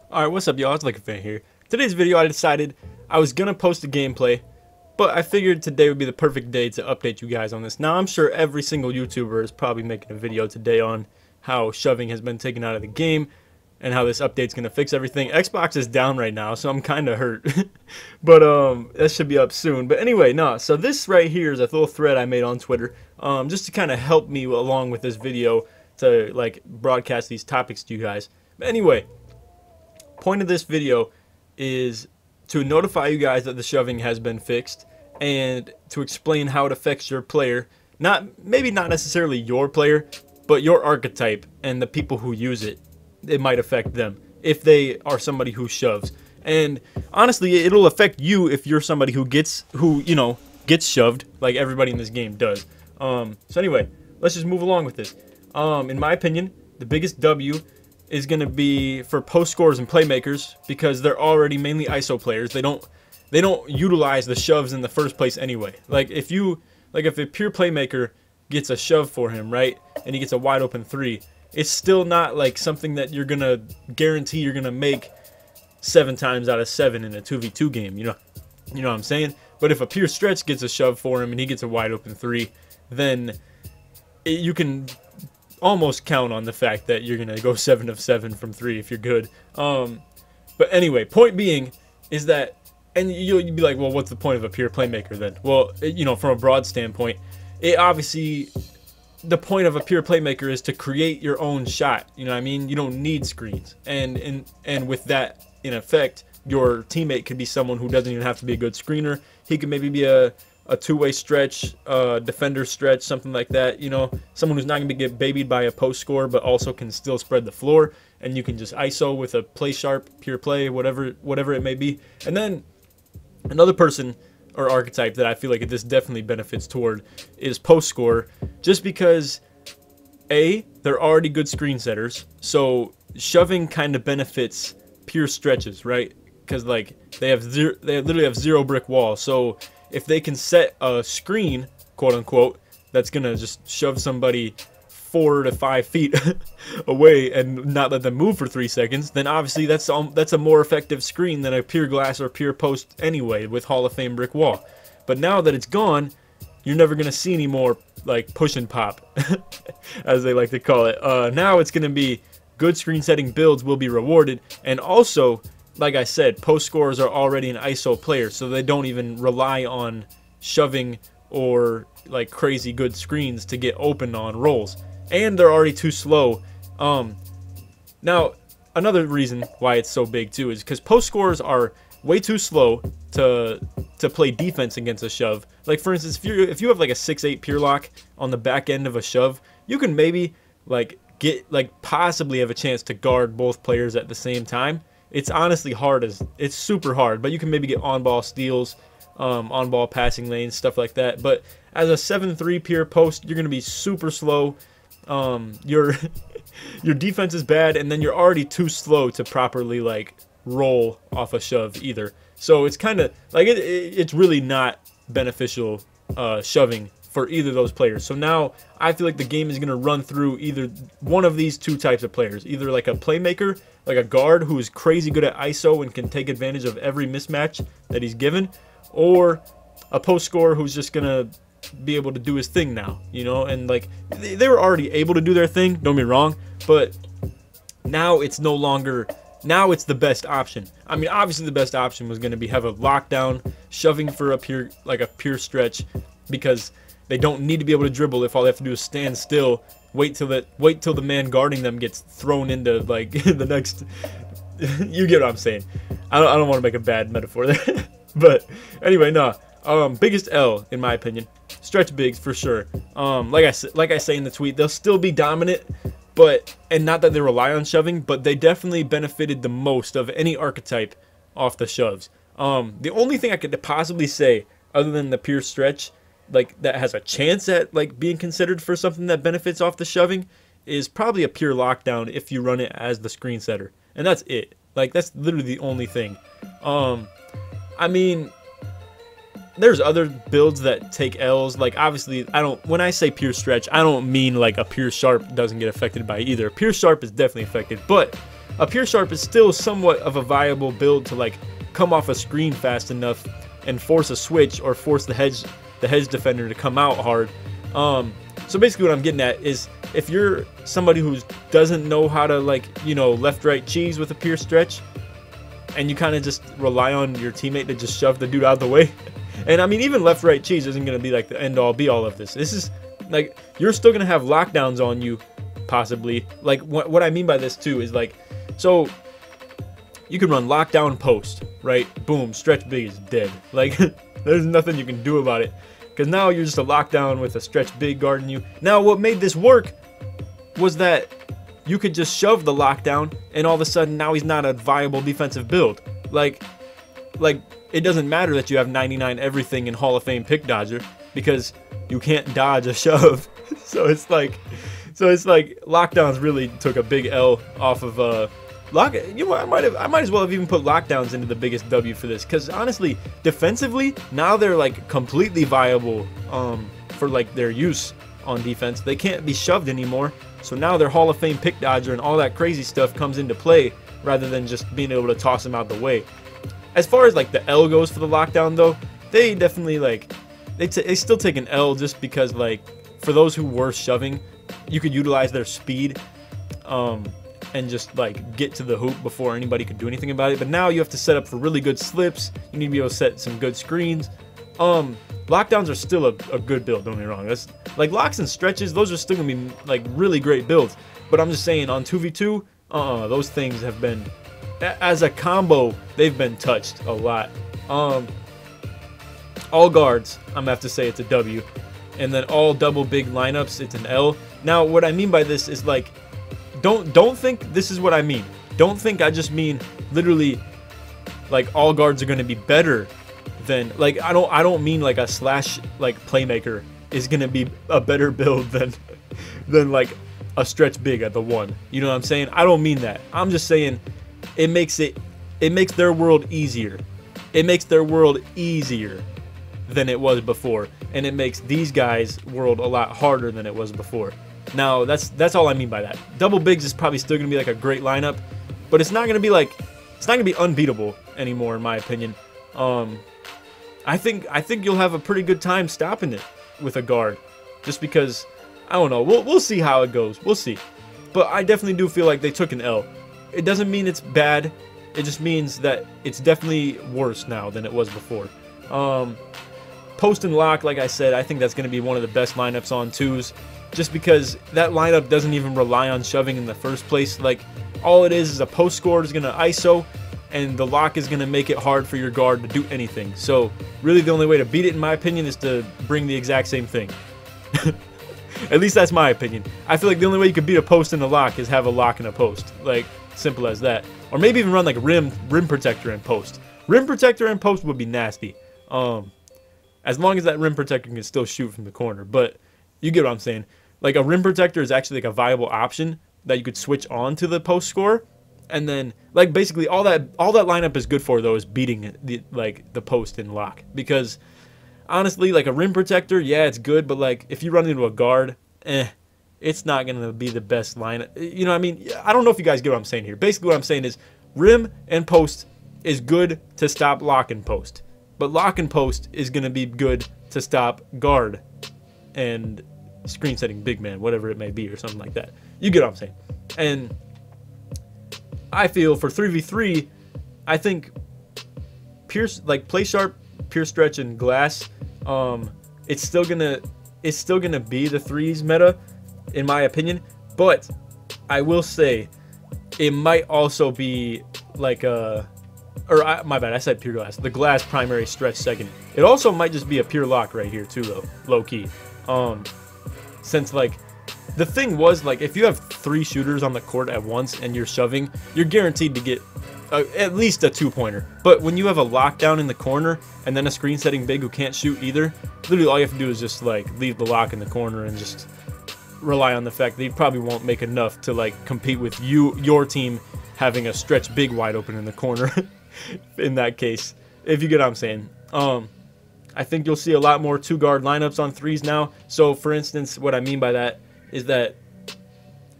Alright, what's up y'all, it's LakerFan here. Today's video I decided I was gonna post a gameplay, but I figured today would be the perfect day to update you guys on this. Now I'm sure every single YouTuber is probably making a video today on how shoving has been taken out of the game and how this update's gonna fix everything. Xbox is down right now, so I'm kinda hurt. But that should be up soon. But anyway, so this right here is a little thread I made on Twitter, just to kinda help me along with this video to like broadcast these topics to you guys. But anyway, point of this video is to notify you guys that the shoving has been fixed and to explain how it affects your player. Maybe not necessarily your player, but your archetype and the people who use it. It might affect them if they are somebody who shoves. And honestly, it'll affect you if you're somebody who gets shoved like everybody in this game does. So anyway, let's just move along with this. In my opinion, the biggest W is going to be for post scorers and playmakers because they're already mainly ISO players. They don't utilize the shoves in the first place anyway. Like if a pure playmaker gets a shove for him, right, and he gets a wide open three, it's still not like something that you're going to guarantee you're going to make 7 times out of 7 in a 2v2 game, you know what I'm saying? But if a pure stretch gets a shove for him and he gets a wide open three, then you can almost count on the fact that you're gonna go 7 of 7 from 3 if you're good. But anyway, point being is that, and you'd be like, well, what's the point of a pure playmaker then? Well, from a broad standpoint, the point of a pure playmaker is to create your own shot. You know what I mean? You don't need screens, and with that in effect, your teammate could be someone who doesn't even have to be a good screener. He could maybe be a two-way stretch, defender stretch, something like that. Someone who's not going to get babied by a post score, but also can still spread the floor, and you can just ISO with a play sharp, pure play, whatever it may be. And then another person or archetype that I feel like this definitely benefits toward is post scorer, just because they're already good screen setters, so shoving kind of benefits pure stretches, right? Because like they literally have zero brick wall, so if they can set a screen, quote unquote, that's gonna just shove somebody 4 to 5 feet away and not let them move for 3 seconds, then obviously that's a more effective screen than a pure glass or pure post anyway with Hall of Fame brick wall. But now that it's gone, you're never gonna see any more like push and pop, as they like to call it. Now it's gonna be good screen setting builds will be rewarded, and also, like I said, post scorers are already an ISO player, so they don't even rely on shoving or like crazy good screens to get open on rolls, and they're already too slow. Now another reason why it's so big too is because post scorers are way too slow to play defense against a shove. Like for instance, if you have like a 6-8 pure lock on the back end of a shove, you can maybe possibly have a chance to guard both players at the same time. It's honestly it's super hard, but you can maybe get on-ball steals, on-ball passing lanes, stuff like that. But as a 7-3 pure post, you're going to be super slow. Your defense is bad, and then you're already too slow to properly like roll off a shove either. So it's kind of like it's really not beneficial shoving for either of those players. So now I feel like the game is going to run through either one of these two types of players, either like a playmaker, like a guard who is crazy good at ISO and can take advantage of every mismatch that he's given, or a post scorer who's just going to be able to do his thing now, and like they were already able to do their thing, don't get me wrong, but now it's no longer, now it's the best option. I mean, obviously the best option was going to have a lockdown shoving for a pure stretch, because they don't need to be able to dribble if all they have to do is stand still, wait till the man guarding them gets thrown into like the next. You get what I'm saying. I don't want to make a bad metaphor there, but anyway, biggest L in my opinion, stretch bigs for sure. Like I say in the tweet, they'll still be dominant, and not that they rely on shoving, but they definitely benefited the most of any archetype off the shoves. The only thing I could possibly say other than the pure stretch, like that has a chance at like being considered for something that benefits off the shoving, is probably a pure lockdown if you run it as the screen setter, and that's it. Like that's literally the only thing. I mean, there's other builds that take L's. Like obviously, when I say pure stretch, I don't mean like a pure sharp doesn't get affected by either. Pure sharp is definitely affected, but a pure sharp is still somewhat of a viable build to like come off a screen fast enough and force a switch or force the hedge defender to come out hard. So basically what I'm getting at is, if you're somebody who doesn't know how to, like, you know, left right cheese with a pure stretch, and you kind of just rely on your teammate to just shove the dude out of the way. And I mean, even left right cheese isn't going to be like the end all be all of this. This is like, you're still going to have lockdowns on you, possibly. Like, what I mean by this too is, like, so you can run lockdown post, right? Boom, stretch big is dead. Like, there's nothing you can do about it, because now you're just a lockdown with a stretch big guarding you. Now, what made this work was that you could just shove the lockdown, and all of a sudden now he's not a viable defensive build. Like it doesn't matter that you have 99 everything in Hall of Fame pick dodger, because you can't dodge a shove. so it's like lockdowns really took a big L off of you know, I might as well have even put lockdowns into the biggest W for this, because honestly, defensively, now they're like completely viable for like their use on defense. They can't be shoved anymore, so now their Hall of Fame pick dodger and all that crazy stuff comes into play, rather than just being able to toss them out the way. As far as like the L goes for the lockdown though, they definitely like they still take an L, just because like for those who were shoving, you could utilize their speed and just like get to the hoop before anybody could do anything about it. But now you have to set up for really good slips. You need to be able to set some good screens. Lockdowns are still a good build, don't get me wrong. That's like locks and stretches, those are still gonna be like really great builds. But I'm just saying, on 2v2, those things have been, as a combo, they've been touched a lot. All guards, I'm gonna have to say it's a W, and then all double big lineups, it's an L. Now, what I mean by this is, like, don't think this is what I mean. Don't think I just mean literally like all guards are gonna be better than, like, I don't mean like a slash like playmaker is gonna be a better build than like a stretch big at the 1. You know what I'm saying? I don't mean that. I'm just saying it makes their world easier. It makes their world easier than it was before, and it makes these guys' world a lot harder than it was before. Now, that's all I mean by that. Double bigs is probably still gonna be like a great lineup, but it's not gonna be like, it's not gonna be unbeatable anymore, in my opinion. I think you'll have a pretty good time stopping it with a guard, just because, I don't know. We'll see how it goes. We'll see. But I definitely do feel like they took an L. It doesn't mean it's bad. It just means that it's definitely worse now than it was before. Post and lock, like I said, I think that's going to be one of the best lineups on 2s, just because that lineup doesn't even rely on shoving in the first place. Like, all it is a post scorer is going to ISO, and the lock is going to make it hard for your guard to do anything. So really the only way to beat it, in my opinion, is to bring the exact same thing. At least that's my opinion. I feel like the only way you could beat a post and a lock is have a lock and a post. Like, simple as that. Or maybe even run like rim protector and post. Rim protector and post would be nasty. As long as that rim protector can still shoot from the corner. But you get what I'm saying. Like, a rim protector is actually like a viable option that you could switch on to the post scorer. And then, like, basically all that lineup is good for, though, is beating the post and lock. Because honestly, like, a rim protector, yeah, it's good, but like if you run into a guard, it's not gonna be the best lineup. You know what I mean? I don't know if you guys get what I'm saying here. Basically what I'm saying is rim and post is good to stop lock and post. But lock and post is gonna be good to stop guard and screen setting big man, whatever it may be, or something like that. You get what I'm saying? And I feel for 3v3, I think play sharp, pure stretch, and glass, it's still gonna be the 3s meta, in my opinion. But I will say it might also be like my bad, I said pure glass. The glass primary, stretch second. It also might just be a pure lock right here too, though, low key. Since, like, the thing was, like, if you have 3 shooters on the court at once and you're shoving, you're guaranteed to get at least a 2-pointer. But when you have a lockdown in the corner and then a screen setting big who can't shoot either, literally all you have to do is just like leave the lock in the corner and just rely on the fact that you probably won't make enough to like compete with your team having a stretch big wide open in the corner. In that case, if you get what I'm saying. I think you'll see a lot more 2-guard lineups on 3s now. So for instance, what I mean by that is that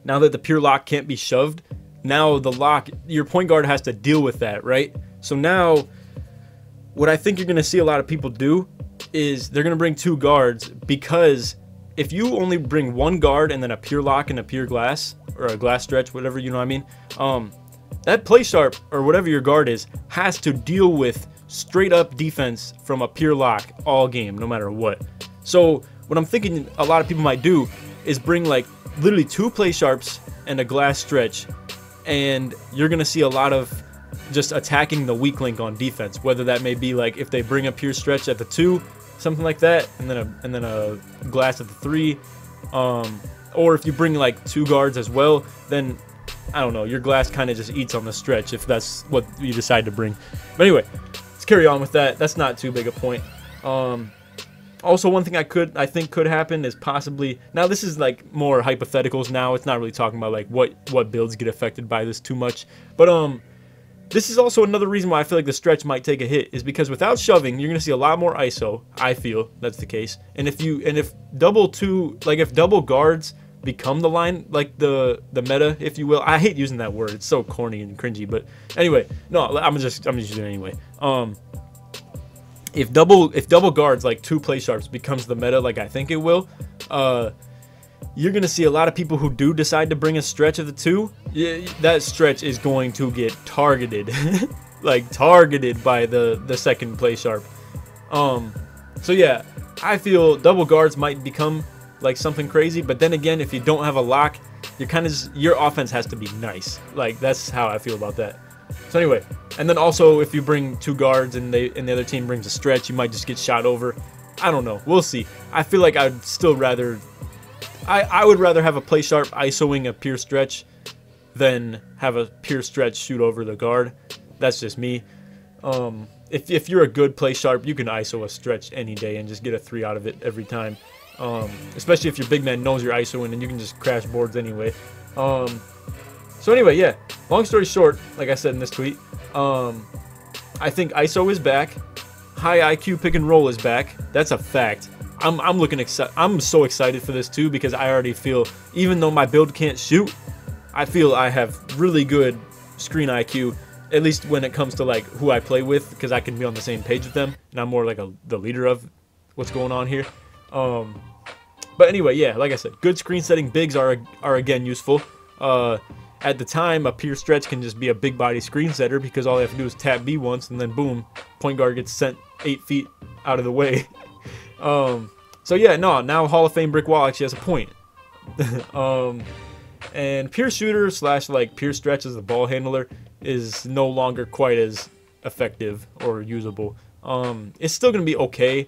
now that the pure lock can't be shoved, now the lock, your point guard has to deal with that, right? So now what I think you're going to see a lot of people do is they're going to bring 2 guards, because if you only bring 1 guard and then a pure lock and a pure glass, or a glass stretch, whatever, you know what I mean, that play sharp or whatever your guard is has to deal with straight up defense from a pure lock all game, no matter what. So what I'm thinking a lot of people might do is bring like literally 2 play sharps and a glass stretch, and you're gonna see a lot of just attacking the weak link on defense, whether that may be like if they bring a pure stretch at the 2, something like that, and then a glass at the 3, or if you bring like 2 guards as well, then I don't know, your glass kind of just eats on the stretch if that's what you decide to bring. But anyway, let's carry on with that. That's not too big a point. Also, one thing I think could happen is possibly, now this is like more hypotheticals now, it's not really talking about like what builds get affected by this too much, but this is also another reason why I feel like the stretch might take a hit, is because without shoving, you're gonna see a lot more ISO. I feel that's the case. And if double guards become the line, like the meta, if you will. I hate using that word. It's so corny and cringy, but anyway, no, I'm just using it anyway. If double guards like 2 play sharps becomes the meta, like I think it will, you're gonna see a lot of people who do decide to bring a stretch of the 2. That stretch is going to get targeted, like targeted by the second play sharp. So yeah, I feel double guards might become like something crazy, but then again, if you don't have a lock, your offense has to be nice. Like that's how I feel about that. So anyway, and then also if you bring 2 guards and the other team brings a stretch, you might just get shot over. I don't know. We'll see. I feel like I'd still rather, I would rather have a play sharp ISOing a pure stretch than have a pure stretch shoot over the guard. That's just me. If you're a good play sharp, you can ISO a stretch any day and just get a 3 out of it every time. Especially if your big man knows you're ISOing, and you can just crash boards anyway. So anyway, yeah, long story short, like I said in this tweet, I think ISO is back. High IQ pick and roll is back. That's a fact. I'm so excited for this too, because I already feel, even though my build can't shoot, I feel I have really good screen IQ, at least when it comes to like who I play with, because I can be on the same page with them, and I'm more like the leader of what's going on here. But anyway, yeah, like I said, good screen setting bigs are again useful. At the time, a pure stretch can just be a big body screen setter, because all they have to do is tap B once, and then boom, point guard gets sent 8 feet out of the way. So yeah, no, now Hall of Fame brick wall actually has a point. And pure shooter / like pure stretch as the ball handler is no longer quite as effective or usable. It's still gonna be okay,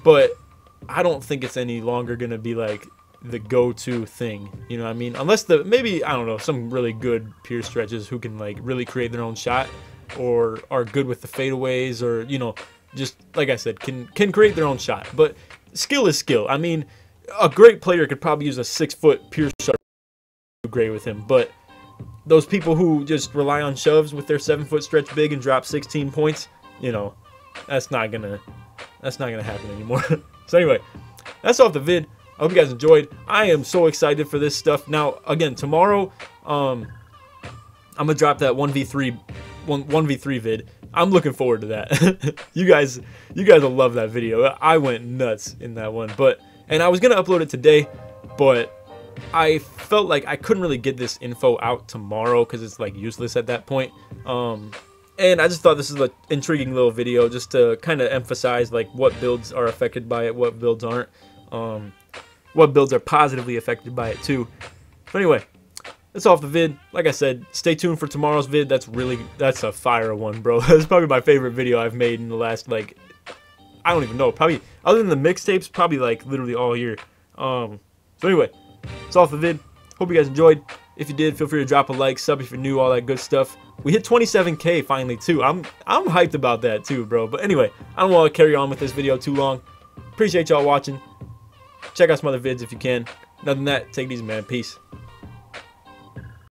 but I don't think it's any longer gonna be like the go-to thing, you know what I mean? Unless maybe, I don't know, some really good pure stretches who can like really create their own shot, or are good with the fadeaways, or you know, just like I said, can create their own shot. But skill is skill. I mean, a great player could probably use a 6-foot pure shot, great with him, but those people who just rely on shoves with their 7-foot stretch big and drop 16 points, you know, that's not gonna happen anymore. So anyway, that's all the vid. I hope you guys enjoyed. I am so excited for this stuff. Now, again, tomorrow, I'm gonna drop that 1v3 vid. I'm looking forward to that. you guys will love that video. I went nuts in that one. And I was gonna upload it today, but I felt like I couldn't really get this info out tomorrow because it's like useless at that point. And I just thought this is an intriguing little video just to kind of emphasize like what builds are affected by it, what builds aren't. What builds are positively affected by it too. But anyway, that's all the vid. Like I said, stay tuned for tomorrow's vid. That's a fire one, bro. That's probably my favorite video I've made in the last, like, I don't even know, probably other than the mixtapes, probably like literally all year. So anyway, that's all the vid. Hope you guys enjoyed. If you did, feel free to drop a like, sub if you're new, all that good stuff. We hit 27K finally too. I'm hyped about that too, bro. But anyway, I don't want to carry on with this video too long. Appreciate y'all watching. Check out some other vids if you can. Other than that, take it easy, man. Peace.